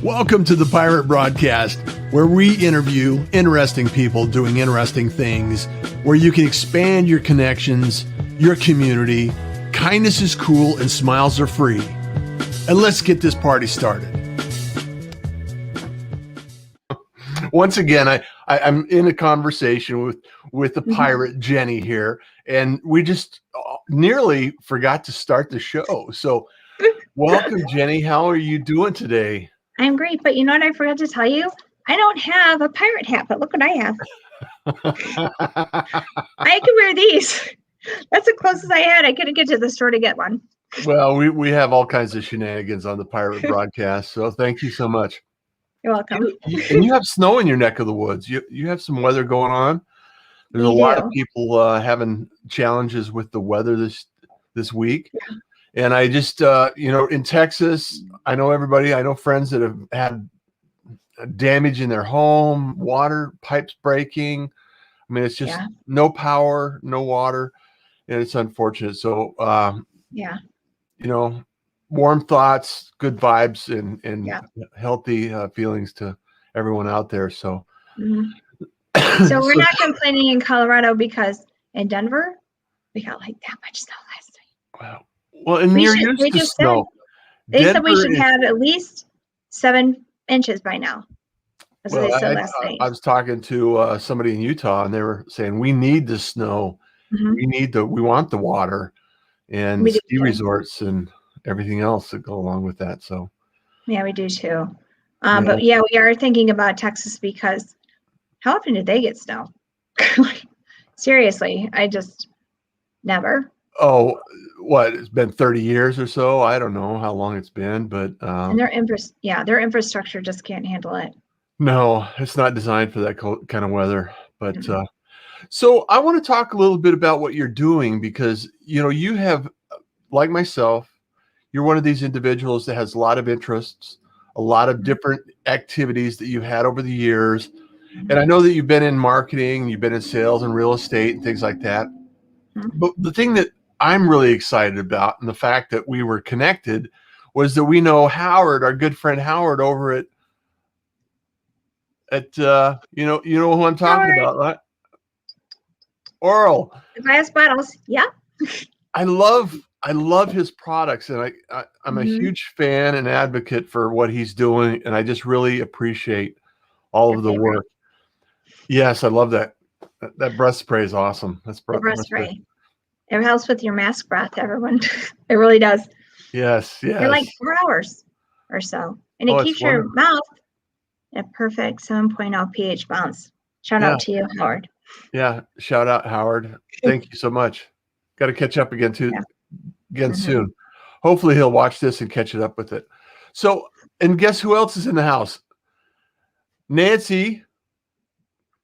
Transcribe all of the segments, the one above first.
Welcome to the Pirate Broadcast, where we interview interesting people doing interesting things, where you can expand your connections, your community. Kindness is cool and smiles are free. And let's get this party started. Once again, I'm in a conversation with the pirate Jenny here, and we just nearly forgot to start the show. So welcome, Jenny. How are you doing today? I'm great, but you know what I forgot to tell you? I don't have a pirate hat, but look what I have. I can wear these. That's the closest I had. I couldn't get to the store to get one. Well, we have all kinds of shenanigans on the Pirate Broadcast, so thank you so much. You're welcome. And you have snow in your neck of the woods. You have some weather going on. There's a lot of people having challenges with the weather this week. Yeah. And I just, in Texas, I know friends that have had damage in their home, water pipes breaking. I mean, it's just no power, no water, and it's unfortunate. So, warm thoughts, good vibes, and healthy feelings to everyone out there. So, so we're not complaining in Colorado because in Denver, we got like that much snow last night. Wow. Well, and you're used to snow. They said we should have at least 7 inches by now. That's what they said last night. I was talking to somebody in Utah, and they were saying we need the snow. We want the water, and ski resorts and everything else that go along with that. So, yeah, we do too. But we are thinking about Texas because how often did they get snow? Seriously, I just never. Oh, what? It's been 30 years or so. I don't know how long it's been, but and their infrastructure just can't handle it. No, it's not designed for that kind of weather. But so I want to talk a little bit about what you're doing because you have, like myself, you're one of these individuals that has a lot of interests, a lot of different activities that you've had over the years, and I know that you've been in marketing, you've been in sales and real estate and things like that. But the thing that I'm really excited about, and the fact that we were connected, was that we know Howard, our good friend Howard, over at you know who I'm talking about, right? Oral. The glass bottles, yeah. I love his products, and I'm a huge fan and advocate for what he's doing, and I just really appreciate all of the work. Yes, I love that. That breath spray is awesome. That's breath spray. It helps with your mask breath, everyone. It really does. Yes. For like 4 hours or so. And it keeps your mouth at perfect 7.0 pH balance. Shout out to you, Howard. Yeah. Shout out, Howard. Thank you so much. Got to catch up again soon. Hopefully he'll watch this and catch it up with it. So, and guess who else is in the house? Nancy.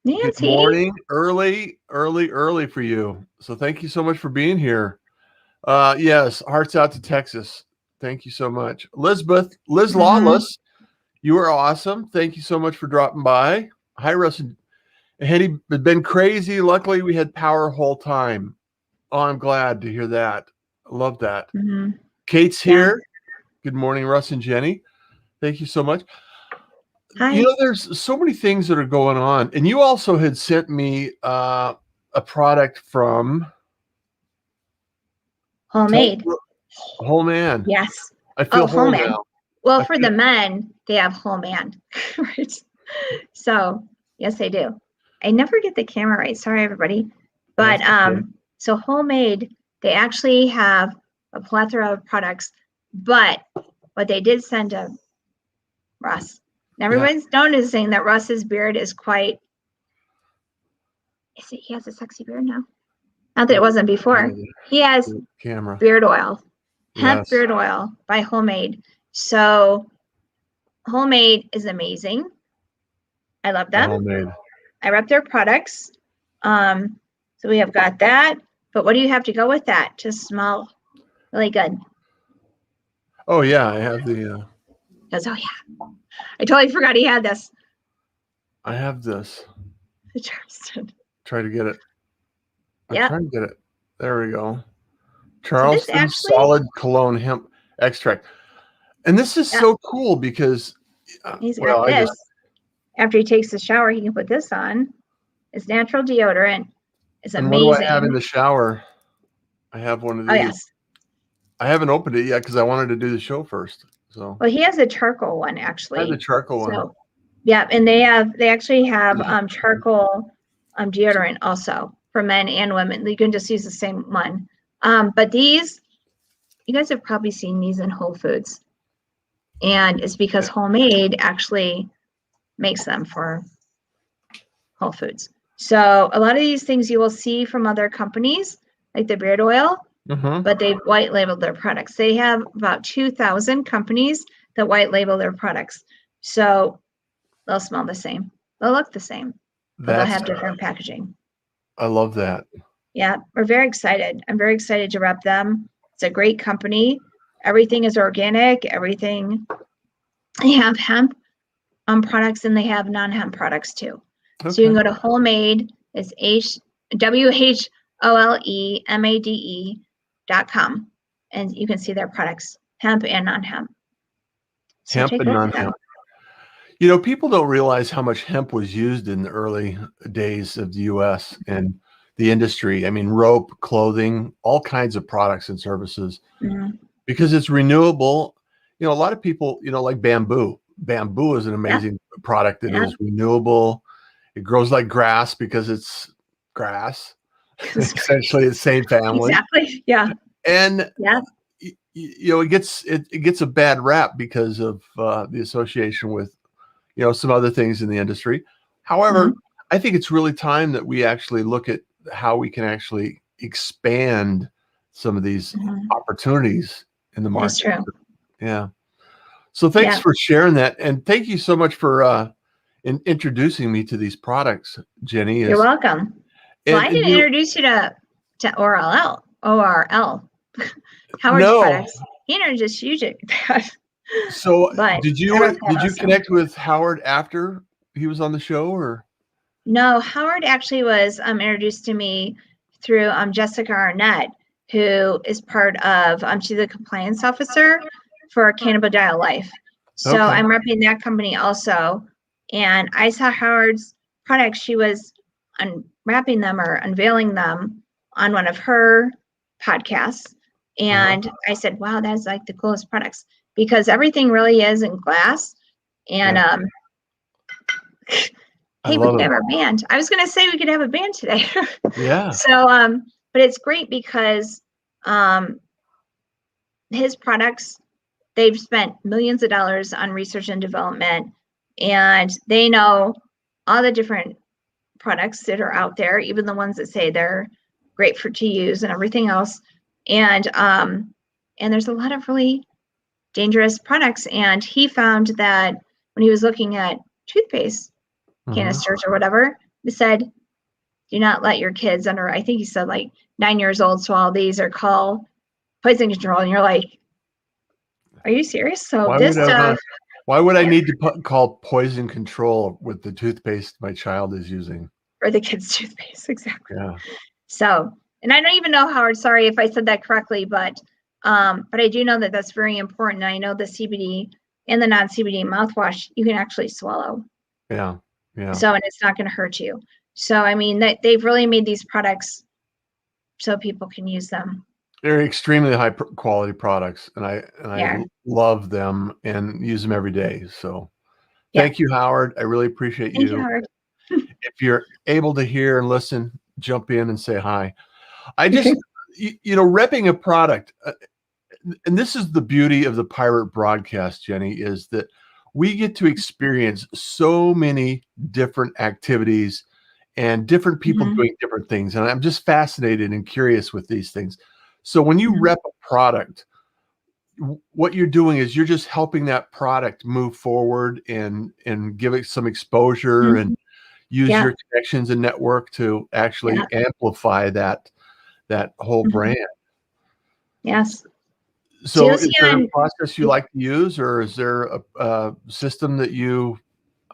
Good morning. Early for you. So thank you so much for being here. Yes, hearts out to Texas. Thank you so much. Liz Lawless, you are awesome. Thank you so much for dropping by. Hi, Russ. Had he been crazy? Luckily, we had power whole time. Oh, I'm glad to hear that. I love that. Kate's here. Good morning, Russ and Jenny. Thank you so much. Hi. There's so many things that are going on. And you also had sent me a product from Homemade. Whole Man. Yes. I feel whole man. Well, for the men, they have Whole Man. Right? So, yes, they do. I never get the camera right. Sorry, everybody. But so Homemade, they actually have a plethora of products. But what they did send to Russ. Everyone's noticing that Russ's beard is quite. He has a sexy beard now. Not that it wasn't before. He has beard oil, hemp beard oil by Homemade. So Homemade is amazing. I love them. Homemade. I rep their products. So we have got that. But what do you have to go with that to smell really good? Oh yeah, I have the. Goes, oh yeah. I totally forgot he had this. I have this. Charleston. Try to get it. Yeah. Trying to get it. There we go. Charleston Solid Cologne Hemp Extract. And this is so cool because He's got Well, I this. just After he takes the shower, he can put this on. It's natural deodorant. It's and what do I have in amazing. the shower? I have one of Oh, these. yes. I haven't opened it yet because I wanted to do the show first. So Well, he has a charcoal one, I have the actually. charcoal one. So, yeah, and they actually have charcoal deodorant also for men and women. You can just use the same one. But these, you guys have probably seen these in Whole Foods. And it's because Homemade actually makes them for Whole Foods. So a lot of these things you will see from other companies, like the beard oil, Mm-hmm. but they've white labeled their products. They have about 2,000 companies that white label their products. So they'll smell the same. They'll look the same, but they'll have different packaging. I love that. Yeah, we're very excited. I'm very excited to rep them. It's a great company. Everything is organic. Everything, they have hemp products and they have non-hemp products too. Okay. So you can go to Homemade, it's WHOLEMADE.com, and you can see their products, hemp and non-hemp. So Hemp take and a look at non-hemp. them. You know, people don't realize how much hemp was used in the early days of the U.S. and the industry. I mean, rope, clothing, all kinds of products and services, because it's renewable. You know, a lot of people, you know, like bamboo. Bamboo is an amazing product that is renewable. It grows like grass because it's grass. Essentially, it's the same family. Exactly. Yeah. And Yeah. you know, it gets a bad rap because of the association with, you know, some other things in the industry. However, I think it's really time that we actually look at how we can actually expand some of these opportunities in the market. That's true. Yeah. So thanks for sharing that. And thank you so much for introducing me to these products, Jenny. You're welcome. Well, I didn't introduce you to ORL. Howard's products. He introduced you to that. So but did you connect with Howard after he was on the show, or? No, Howard actually was introduced to me through Jessica Arnett, who is part of she's a compliance officer for Cannabidiol Life. So I'm repping that company also. And I saw Howard's products. She was unwrapping them or unveiling them on one of her podcasts. And I said, wow, that's like the coolest products, because everything really is in glass. And hey, we could have our band. I was going to say we could have a band today. Yeah. So, but it's great because his products, they've spent millions of dollars on research and development, and they know all the different products that are out there, even the ones that say they're great to use and everything else. And there's a lot of really dangerous products. And he found that when he was looking at toothpaste canisters or whatever, he said, do not let your kids under, I think he said like 9 years old, swallow these or call poison control. And you're like, are you serious? So why would I need to call poison control with the toothpaste my child is using? Or the kids' toothpaste, exactly. Yeah. So, and I don't even know, Howard, sorry if I said that correctly, but I do know that that's very important. I know the CBD and the non-CBD mouthwash, you can actually swallow. Yeah. Yeah. So, and it's not going to hurt you. So, I mean, they've really made these products so people can use them. They're extremely high quality products, and I love them and use them every day. So thank you, Howard. I really appreciate you. Thank you, Howard. If you're able to hear and listen, jump in and say hi. I just, you know, repping a product, and this is the beauty of the Pirate broadcast, Jenny, is that we get to experience so many different activities and different people doing different things. And I'm just fascinated and curious with these things. So when you rep a product, what you're doing is you're just helping that product move forward and give it some exposure and use your connections and network to actually amplify that whole brand. Yes. So is there a process you like to use, or is there a system that you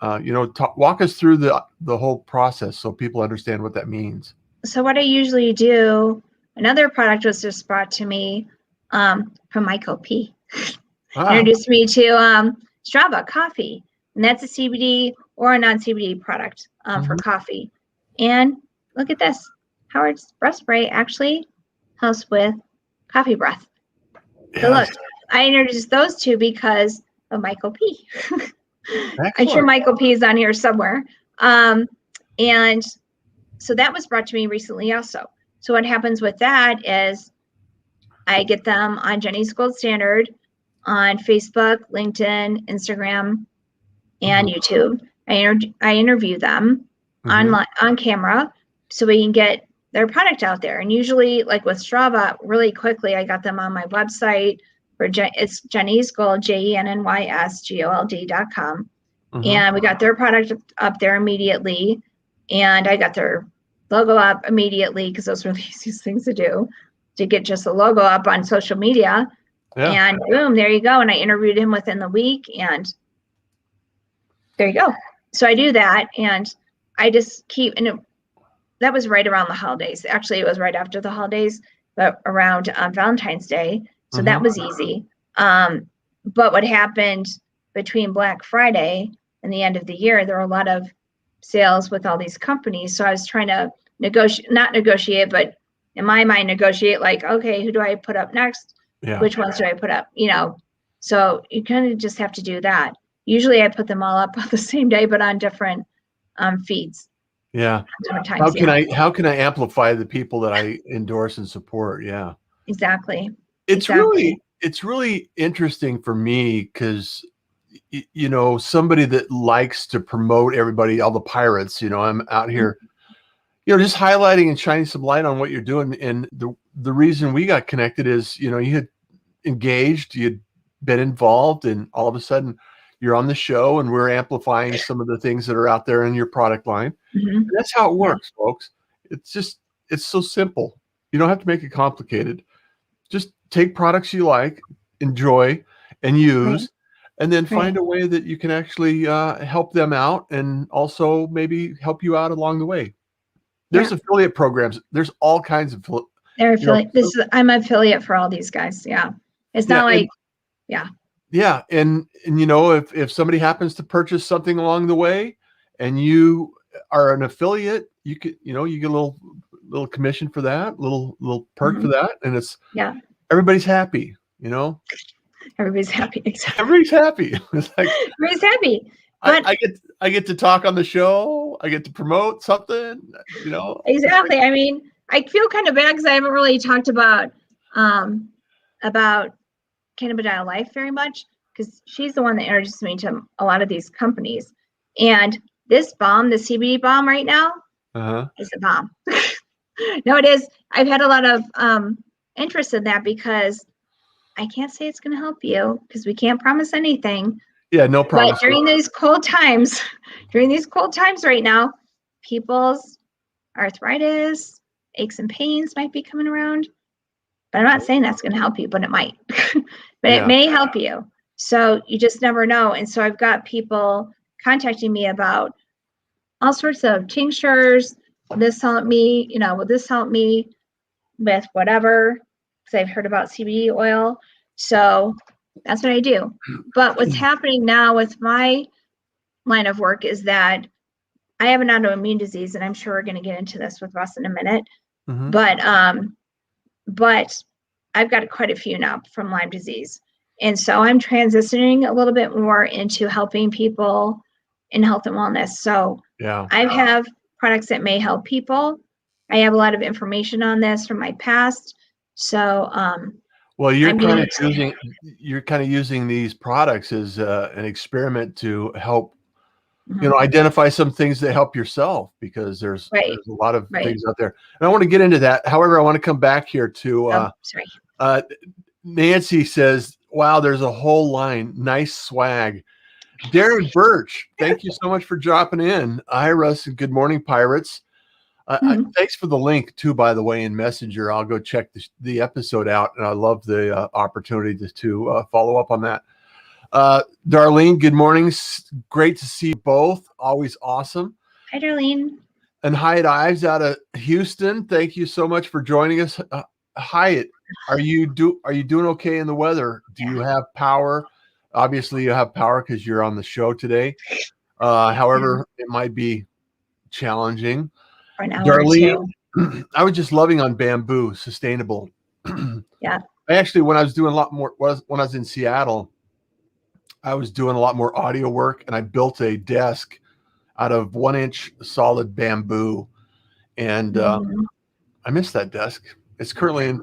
walk us through the whole process so people understand what that means? So what I usually do, another product was just brought to me from Michael P. Introduced me to Strava coffee. and that's a CBD or a non-CBD product for coffee. And look at this. Howard's breath spray actually helps with coffee breath. So look, I introduced those two because of Michael P. I'm sure Michael P is on here somewhere. And so that was brought to me recently also. So what happens with that is I get them on Jenny's Gold Standard on Facebook, LinkedIn, Instagram, and YouTube. I interview them online on camera so we can get their product out there. And usually, like with Strava, really quickly, I got them on my website. It's Jenny's Gold, JENNYSGOLD.com. And we got their product up there immediately. And I got their logo up immediately because those were the easiest things to do, to get just the logo up on social media. And boom, there you go. And I interviewed him within the week, and there you go. So I do that, and I just keep, and that was right around the holidays. Actually, it was right after the holidays, but around Valentine's Day. So that was easy. But what happened between Black Friday and the end of the year, there were a lot of sales with all these companies. So I was trying to not negotiate, but in my mind, negotiate like, okay, who do I put up next? Which ones do I put up? So you kind of just have to do that. Usually I put them all up on the same day, but on different feeds. Different times, how can I amplify the people that I endorse and support? Exactly. It's really interesting for me because somebody that likes to promote everybody, all the pirates, I'm out here, just highlighting and shining some light on what you're doing. And the reason we got connected is, you had engaged, you'd been involved, and all of a sudden you're on the show and we're amplifying some of the things that are out there in your product line. And that's how it works, folks. It's so simple. You don't have to make it complicated. Just take products you like, enjoy, and use, and then find a way that you can actually help them out and also maybe help you out along the way. There's affiliate programs. There's all kinds of. They're affiliate. I'm an affiliate for all these guys. It's not like, and if somebody happens to purchase something along the way, and you are an affiliate, you get a little commission for that, little perk for that, and it's everybody's happy. Everybody's happy. Exactly. Everybody's happy. It's like everybody's happy. But I get to talk on the show. I get to promote something. Exactly. I mean, I feel kind of bad because I haven't really talked about Cannabidiol Life very much, because she's the one that introduced me to a lot of these companies. And this bomb, the CBD bomb right now, is a bomb. No, it is. I've had a lot of interest in that because I can't say it's going to help you because we can't promise anything. Yeah, no problem. But during these cold times right now, people's arthritis, aches and pains might be coming around. But I'm not saying that's going to help you, but it might. But it may help you. So you just never know. And so I've got people contacting me about all sorts of tinctures. Will this help me? Will this help me with whatever? Because I've heard about CBD oil. So that's what I do. But what's happening now with my line of work is that I have an autoimmune disease, and I'm sure we're going to get into this with Russ in a minute. But I've got quite a few now from Lyme disease. And so I'm transitioning a little bit more into helping people in health and wellness. So I have products that may help people. I have a lot of information on this from my past. So, well, you're kind of using these products as an experiment to help, identify some things that help yourself, because there's a lot of things out there. And I want to get into that. However, I want to come back here to Nancy says, wow, there's a whole line. Nice swag. Darren Birch, thank you so much for dropping in. Hi, Russ, and good morning, Pirates. Thanks for the link too, by the way, in Messenger. I'll go check the episode out, and I love the opportunity to follow up on that. Darlene, good morning. Great to see you both. Always awesome. Hi, Darlene. And Hyatt Ives out of Houston. Thank you so much for joining us. Hyatt, are you doing okay in the weather? Do you have power? Obviously, you have power because you're on the show today. However, it might be challenging. For an hour or Darlene, two. I was just loving on bamboo, sustainable. Yeah. I actually, when I was doing a lot more, when I was in Seattle, I was doing a lot more audio work, and I built a desk out of 1-inch solid bamboo, and Mhm. I miss that desk. It's currently in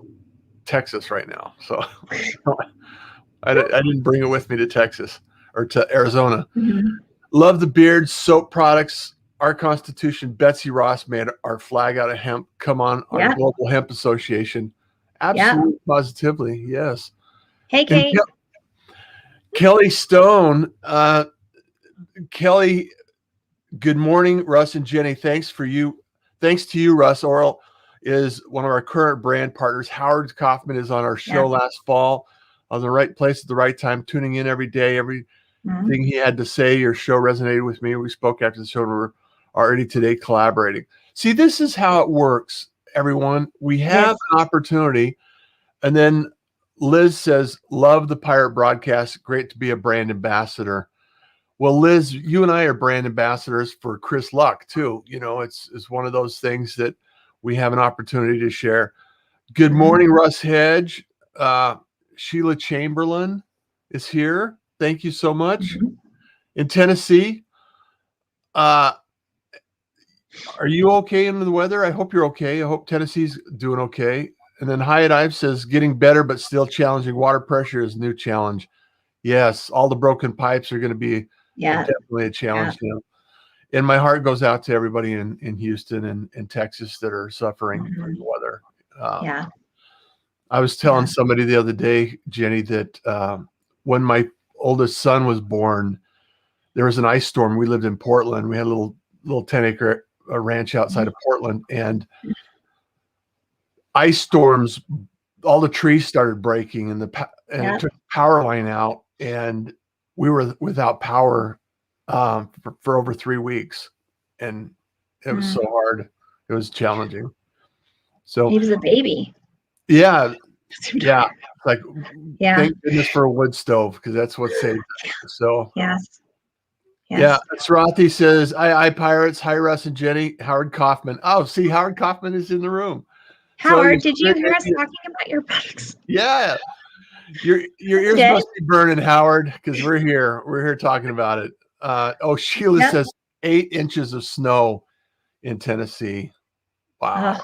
Texas right now, so I didn't bring it with me to Texas or to Arizona. Mhm. Love the beard, soap products. Our Constitution, Betsy Ross made our flag out of hemp. Come on, our Yeah. Global Hemp Association. Yeah. Absolutely, positively, yes. Hey, And Kate. Kelly Stone, Kelly, good morning, Russ and Jenny. Thanks to you, Russ. Oral is one of our current brand partners. Howard Kaufman is on our show last fall, on the right place at the right time, tuning in every day, everything he had to say. Your show resonated with me. We spoke after the show, and we're already today collaborating. See, this is how it works, everyone. We have an opportunity, and then Liz says, love the Pirate broadcast. Great to be a brand ambassador. Well, Liz, you and I are brand ambassadors for Chris Luck too. You know, it's one of those things that we have an opportunity to share. Good morning, Russ Hedge. Sheila Chamberlain is here. Thank you so much. In Tennessee, are you okay in the weather? I hope you're okay. I hope Tennessee's doing okay. And then Hyatt Ive says, getting better, but still challenging. Water pressure is a new challenge. Yes, all the broken pipes are going to be definitely a challenge now. And my heart goes out to everybody in Houston and Texas that are suffering from the weather. I was telling somebody the other day, Jenny, that when my oldest son was born, there was an ice storm. We lived in Portland. We had a little 10-acre ranch outside of Portland, and ice storms, all the trees started breaking, and it took the power line out, and we were without power for over 3 weeks, and it was so hard. It was challenging. So he was a baby. Yeah. Like, thank goodness for a wood stove, because that's what saved it. So yeah, Srathi says, I Pirates. Hi, Russ and Jenny. Howard Kaufman. Oh, see, Howard Kaufman is in the room. Howard, did you hear us talking about your products? Yeah. Your ears must be burning, Howard, because we're here. We're here talking about it. Sheila says 8 inches of snow in Tennessee. Wow.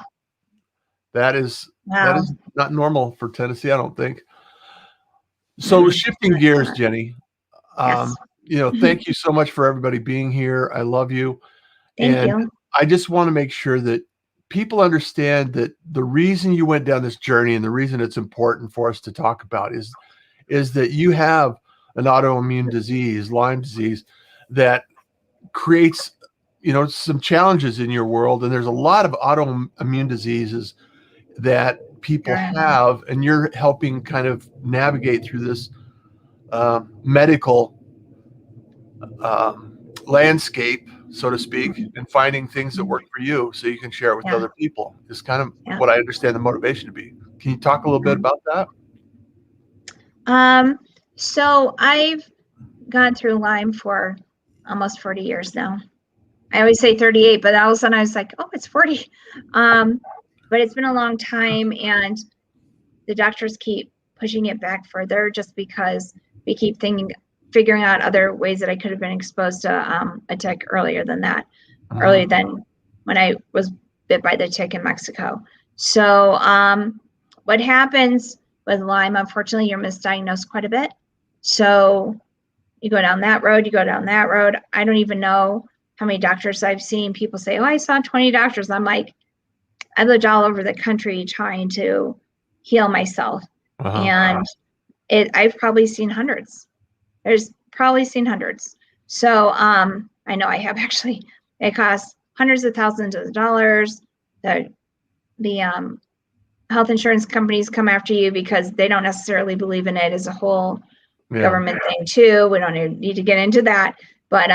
That is not normal for Tennessee, I don't think. So shifting gears, Jenny, thank you so much for everybody being here. I love you. Thank you. I just want to make sure that people understand that the reason you went down this journey and the reason it's important for us to talk about is that you have an autoimmune disease, Lyme disease, that creates, some challenges in your world. And there's a lot of autoimmune diseases that people have, and you're helping kind of navigate through this medical landscape, so to speak, and finding things that work for you so you can share it with other people is kind of what I understand the motivation to be. Can you talk a little bit about that? So I've gone through Lyme for almost 40 years now. I always say 38, but all of a sudden I was like, oh, it's 40. But it's been a long time, and the doctors keep pushing it back further just because we keep figuring out other ways that I could have been exposed to a tick earlier than when I was bit by the tick in Mexico. So what happens with Lyme, unfortunately, you're misdiagnosed quite a bit. So you go down that road, I don't even know how many doctors I've seen. People say, oh, I saw 20 doctors. I'm like, I lived all over the country trying to heal myself. And I've probably seen hundreds. So I know I have actually. It costs hundreds of thousands of dollars. The health insurance companies come after you because they don't necessarily believe in it as a whole government thing too. We don't need to get into that. But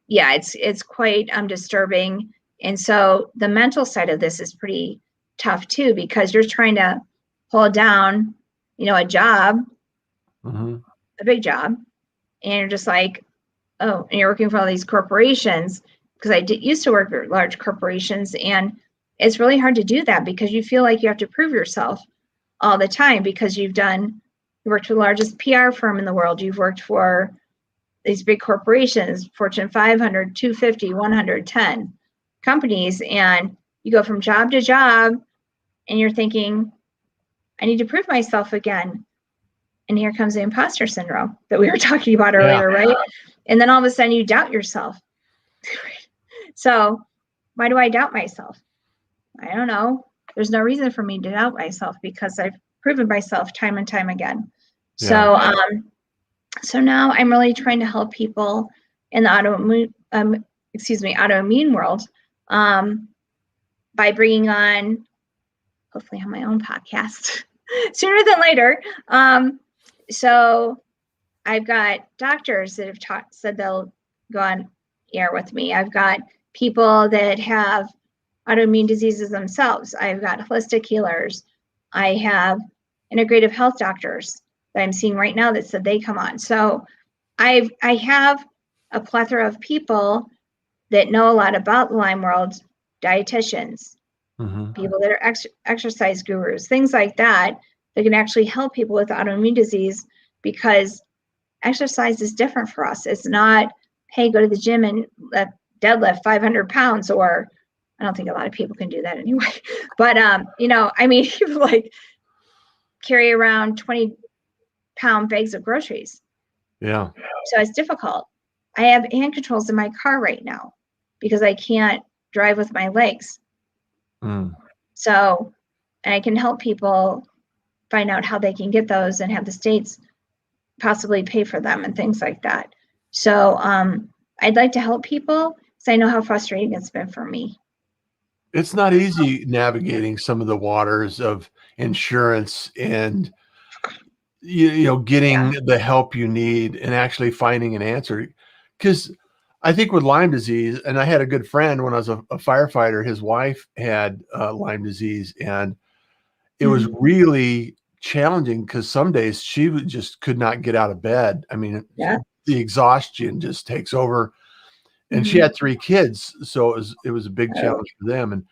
it's quite disturbing. And so the mental side of this is pretty tough too, because you're trying to hold down, a job, a big job, and you're just like, oh, and you're working for all these corporations, because I used to work for large corporations, and it's really hard to do that because you feel like you have to prove yourself all the time because you worked for the largest PR firm in the world. You've worked for these big corporations, Fortune 500, 250, 110 companies, and you go from job to job and you're thinking, I need to prove myself again. And here comes the imposter syndrome that we were talking about earlier, right? And then all of a sudden you doubt yourself. So why do I doubt myself? I don't know. There's no reason for me to doubt myself because I've proven myself time and time again. Yeah. So now I'm really trying to help people in the autoimmune world by bringing on, hopefully on my own podcast sooner than later. So I've got doctors that have said they'll go on air with me. I've got people that have autoimmune diseases themselves. I've got holistic healers. I have integrative health doctors that I'm seeing right now that said they come on. So I have a plethora of people that know a lot about the Lyme world, dietitians, people that are exercise gurus, things like that can actually help people with autoimmune disease, because exercise is different for us. It's not, hey, go to the gym and deadlift 500 pounds, or I don't think a lot of people can do that anyway. But, people like carry around 20-pound bags of groceries. Yeah. So it's difficult. I have hand controls in my car right now because I can't drive with my legs. So, and I can help people find out how they can get those and have the states possibly pay for them and things like that. So I'd like to help people because I know how frustrating it's been for me. It's not easy navigating some of the waters of insurance and getting the help you need and actually finding an answer. Because I think with Lyme disease, and I had a good friend when I was a firefighter, his wife had Lyme disease, and it was really challenging because some days she just could not get out of bed. I mean, the exhaustion just takes over. And she had 3 kids, so it was a big challenge for them. And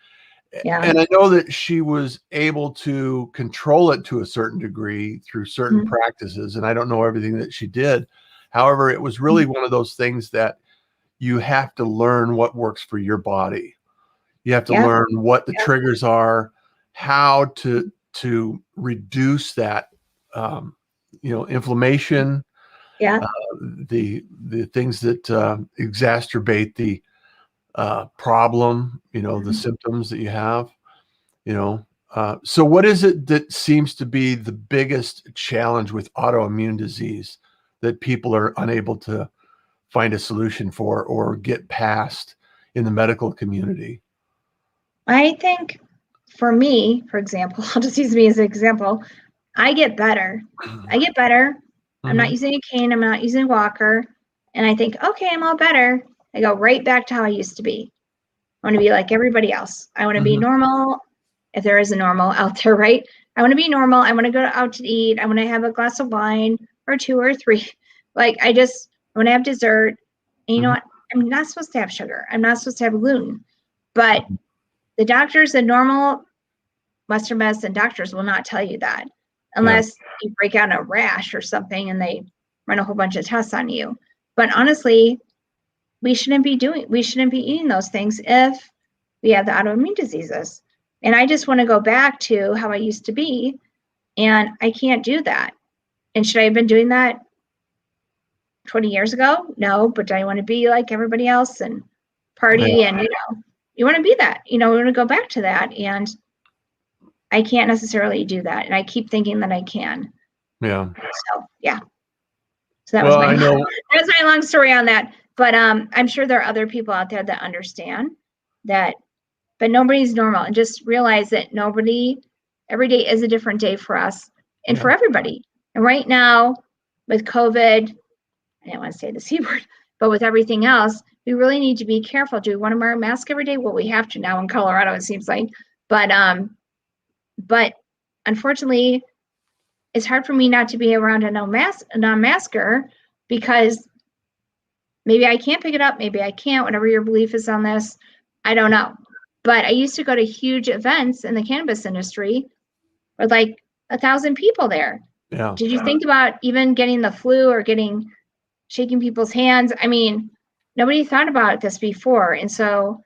I know that she was able to control it to a certain degree through certain practices, and I don't know everything that she did. However, it was really one of those things that you have to learn what works for your body. You have to learn what the triggers are, how to reduce that, inflammation, the things that exacerbate the problem, the symptoms that you have, so what is it that seems to be the biggest challenge with autoimmune disease that people are unable to find a solution for or get past in the medical community? I think for me, for example, I'll just use me as an example. I get better. I'm not using a cane. I'm not using a walker. And I think, okay, I'm all better. I go right back to how I used to be. I want to be like everybody else. I want to be normal, if there is a normal out there, right? I want to be normal. I want to go out to eat. I want to have a glass of wine or 2 or 3. Like I want to have dessert. And you know what? I'm not supposed to have sugar. I'm not supposed to have gluten. But the doctors, the normal Western medicine doctors will not tell you that unless you break out a rash or something and they run a whole bunch of tests on you. But honestly, we shouldn't be eating those things if we have the autoimmune diseases. And I just want to go back to how I used to be, and I can't do that. And should I have been doing that 20 years ago? No, but I want to be like everybody else and party and, you want to be that, we want to go back to that. And I can't necessarily do that. And I keep thinking that I can. Yeah. So, So that was my long story on that. But I'm sure there are other people out there that understand that, but nobody's normal. And just realize that every day is a different day for us and for everybody. And right now with COVID, I didn't want to say the C word, but with everything else, we really need to be careful. Do we want to wear a mask every day? Well, we have to now in Colorado, it seems like. But unfortunately, it's hard for me not to be around a non-masker because maybe I can't pick it up, maybe I can't, whatever your belief is on this, I don't know. But I used to go to huge events in the cannabis industry with like 1,000 people there. Yeah. Did you think about even getting the flu or shaking people's hands? I mean, nobody thought about this before. And so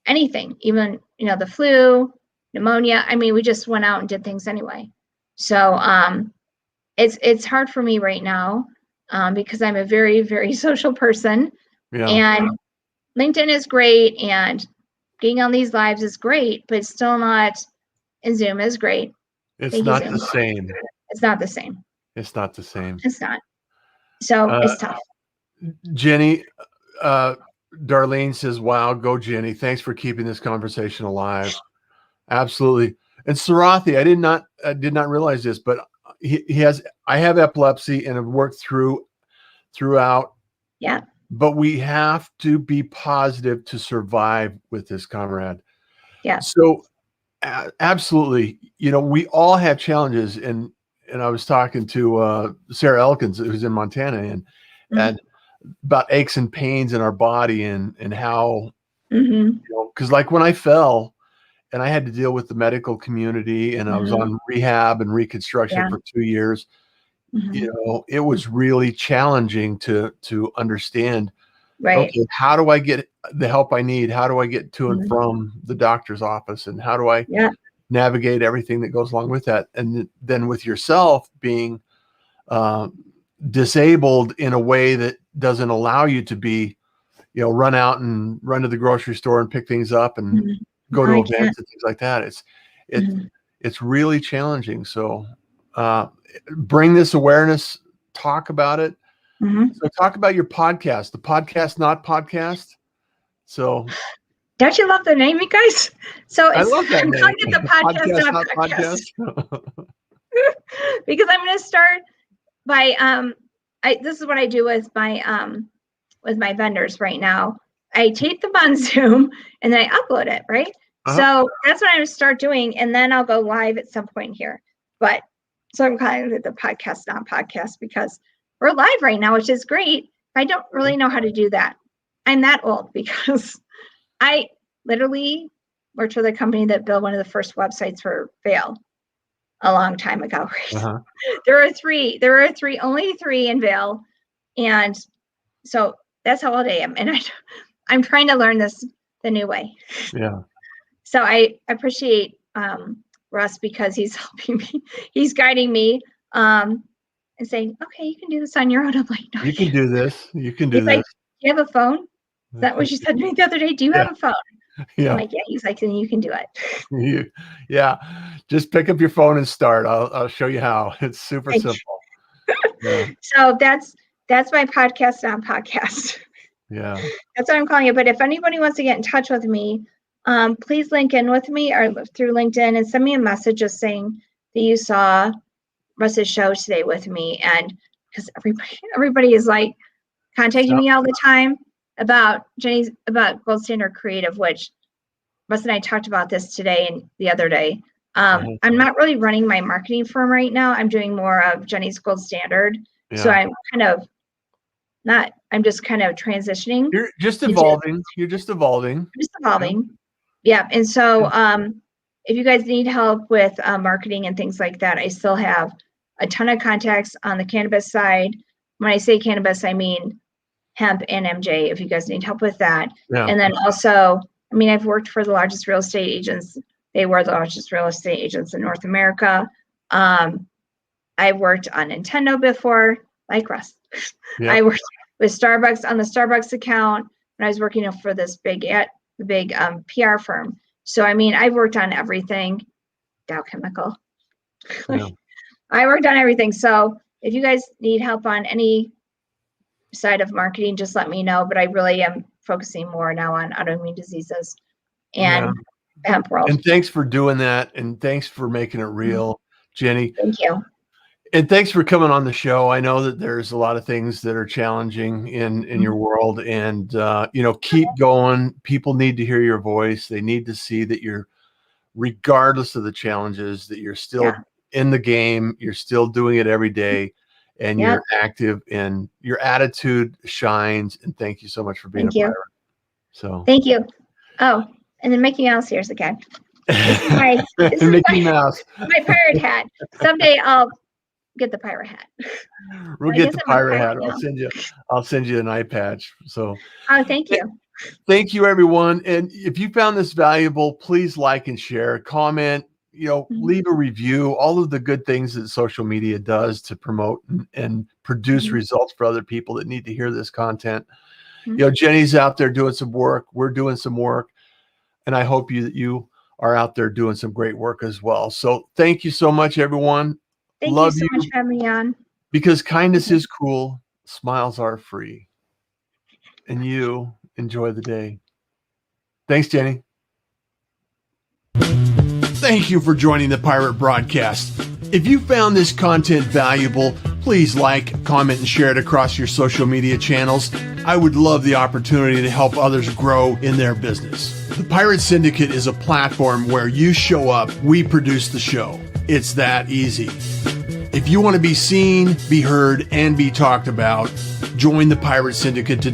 anything, even, the flu, pneumonia, I mean, we just went out and did things anyway. So it's hard for me right now because I'm a very, very social person. Yeah. And LinkedIn is great and being on these lives is great, but it's still not, and Zoom is great. It's not the same. It's not the same. It's not the same. It's not. So it's tough. Jenny, Darlene says, wow, go Jenny. Thanks for keeping this conversation alive. Absolutely. And Sarathi, I did not realize this, but I have epilepsy and have worked throughout. Yeah. But we have to be positive to survive with this, comrade. Yeah. So absolutely. We all have challenges, and I was talking to Sarah Elkins, who's in Montana, and about aches and pains in our body and how, because like when I fell and I had to deal with the medical community and I was on rehab and reconstruction for 2 years, it was really challenging to understand, right. Okay, how do I get the help I need? How do I get to and from the doctor's office? And how do I navigate everything that goes along with that? And then with yourself being disabled in a way that doesn't allow you to be, run out and run to the grocery store and pick things up and go to events and things like that. It's really challenging. So bring this awareness, talk about it. So talk about your podcast, the Podcast Not Podcast. So don't you love the name, you guys? So I love that I'm name. calling it the Podcast Not Podcast. Because I'm going to start by this is what I do with my vendors right now. I tape them on Zoom and then I upload it, right? So that's what I'm going to start doing, and then I'll go live at some point here. But so I'm calling it the Podcast Not Podcast because we're live right now, which is great. I don't really know how to do that. I'm that old because I literally worked with a company that built one of the first websites for Vail a long time ago. Right? There are only three in Vail, and so that's how old I am. And I'm trying to learn this the new way. Yeah. So I appreciate Russ because he's helping me. He's guiding me and saying, okay, you can do this on your own. I'm like, no, you can do this. You can do this. Like, do you have a phone? Is that what you said to me the other day? Do you have a phone? Yeah. I'm like, yeah. He's like, then you can do it. Just pick up your phone and start. I'll show you how. It's super simple. So that's my Podcast on Podcast. Yeah. That's what I'm calling it. But if anybody wants to get in touch with me, please link in with me or through LinkedIn and send me a message just saying that you saw Russ's show today with me. And because everybody is like contacting me all the time about Gold Standard Creative, which Russ and I talked about this today and the other day. I'm not really running my marketing firm right now. I'm doing more of Jenny's Gold Standard. So I'm just kind of transitioning. You're just evolving. Yeah. And so if you guys need help with marketing and things like that, I still have a ton of contacts on the cannabis side. When I say cannabis, I mean hemp and MJ, if you guys need help with that. And then also, I've worked for the largest real estate agents. They were the largest real estate agents in North America. I worked on Nintendo before, like Russ. I worked with Starbucks on the Starbucks account when I was working for this big PR firm. So, I've worked on everything. Dow Chemical. I worked on everything. So if you guys need help on any side of marketing, just let me know. But I really am focusing more now on autoimmune diseases and hemp world. And thanks for doing that. And thanks for making it real, Jenny. Thank you. And thanks for coming on the show. I know that there's a lot of things that are challenging in your world, and keep going. People need to hear your voice. They need to see that you're, regardless of the challenges, that you're still in the game. You're still doing it every day, and Yep. you're active, and your attitude shines. And thank you so much for being Thank a you. pirate. So Thank you. Oh, and then Mickey Mouse here's again. This is my Mickey Mouse. my pirate hat. Someday I'll get the pirate hat. We'll I get guess the I'm a pirate hat. pirate now. I'll send you an eye patch. So Oh, thank you. thank you, everyone. And if you found this valuable, please like and share, comment, leave a review, all of the good things that social media does to promote and produce results for other people that need to hear this content. Jenny's out there doing some work. We're doing some work. And I hope you are out there doing some great work as well. So thank you so much, everyone. Thank Love you so much for having me on. Because kindness is cool. Smiles are free. And you enjoy the day. Thanks, Jenny. Thank you for joining the Pirate Broadcast. If you found this content valuable, please like, comment, and share it across your social media channels. I would love the opportunity to help others grow in their business. The Pirate Syndicate is a platform where you show up, we produce the show. It's that easy. If you want to be seen, be heard, and be talked about, join the Pirate Syndicate today.